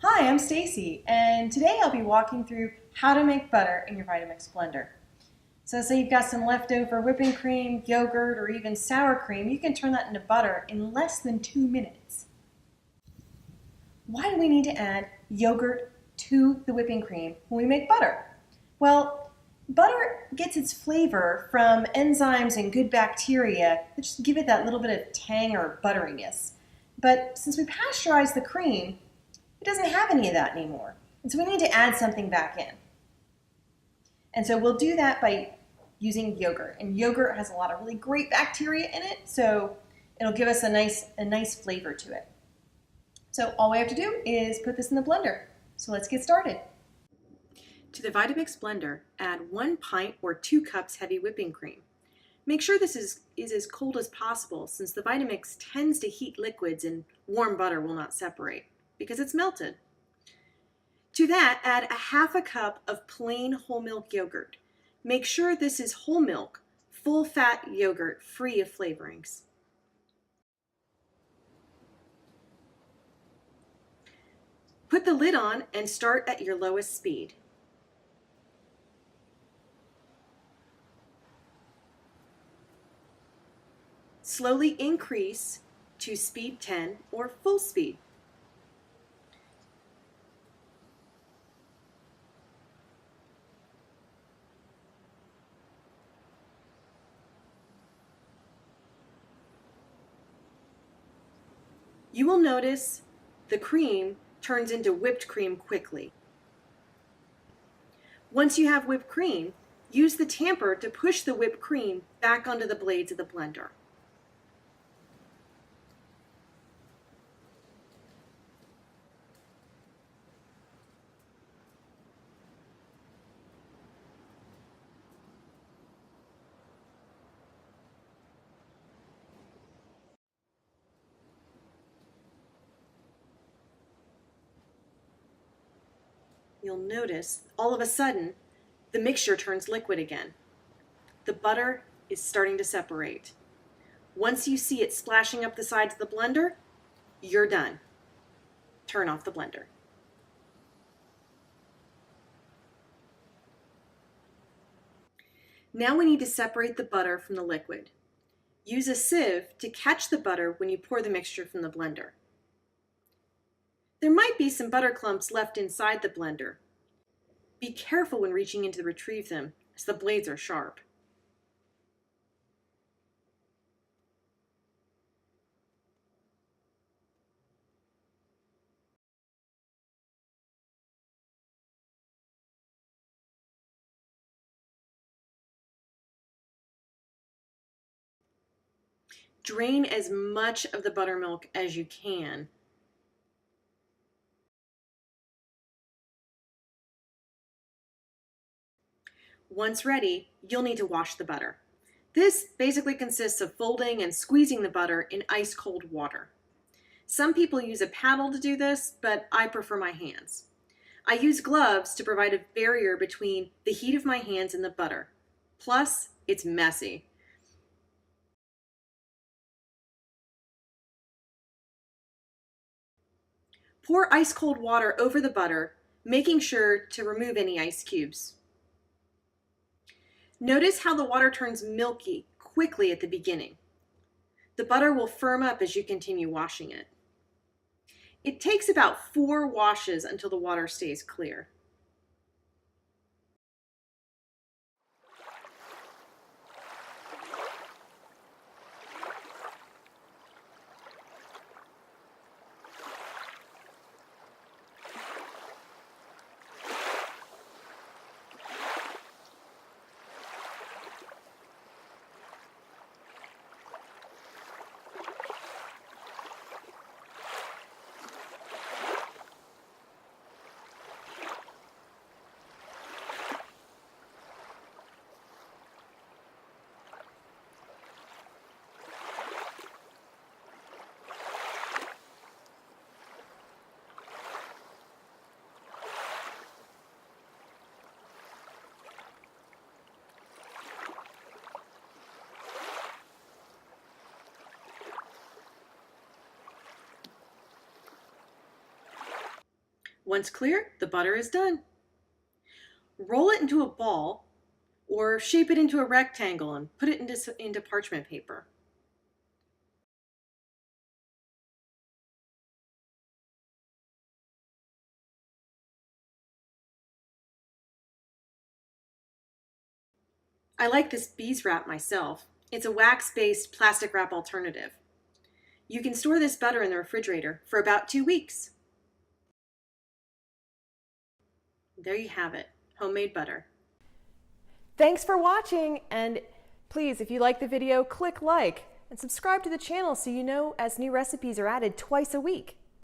Hi, I'm Stacy, and today I'll be walking through how to make butter in your Vitamix blender. So say you've got some leftover whipping cream, yogurt, or even sour cream, you can turn that into butter in less than 2 minutes. Why do we need to add yogurt to the whipping cream when we make butter? Well, butter gets its flavor from enzymes and good bacteria that just give it that little bit of tang or butteriness. But since we pasteurize the cream, it doesn't have any of that anymore. And so we need to add something back in. And so we'll do that by using yogurt. And yogurt has a lot of really great bacteria in it, so it'll give us a nice flavor to it. So all we have to do is put this in the blender. So let's get started. To the Vitamix blender, add 1 pint or 2 cups heavy whipping cream. Make sure this is as cold as possible, since the Vitamix tends to heat liquids and warm butter will not separate because it's melted. To that, add a half a cup of plain whole milk yogurt. Make sure this is whole milk, full fat yogurt, free of flavorings. Put the lid on and start at your lowest speed. Slowly increase to speed 10 or full speed. You will notice the cream turns into whipped cream quickly. Once you have whipped cream, use the tamper to push the whipped cream back onto the blades of the blender. You'll notice all of a sudden the mixture turns liquid again. The butter is starting to separate. Once you see it splashing up the sides of the blender, you're done. Turn off the blender. Now we need to separate the butter from the liquid. Use a sieve to catch the butter when you pour the mixture from the blender. There might be some butter clumps left inside the blender. Be careful when reaching in to retrieve them, as the blades are sharp. Drain as much of the buttermilk as you can. Once ready, you'll need to wash the butter. This basically consists of folding and squeezing the butter in ice cold water. Some people use a paddle to do this, but I prefer my hands. I use gloves to provide a barrier between the heat of my hands and the butter. Plus, it's messy. Pour ice cold water over the butter, making sure to remove any ice cubes. Notice how the water turns milky quickly at the beginning. The butter will firm up as you continue washing it. It takes about 4 washes until the water stays clear. Once clear, the butter is done. Roll it into a ball or shape it into a rectangle and put it into parchment paper. I like this bees wrap myself. It's a wax-based plastic wrap alternative. You can store this butter in the refrigerator for about 2 weeks. There you have it, homemade butter. Thanks for watching, and please, if you like the video, click like and subscribe to the channel so you know as new recipes are added twice a week.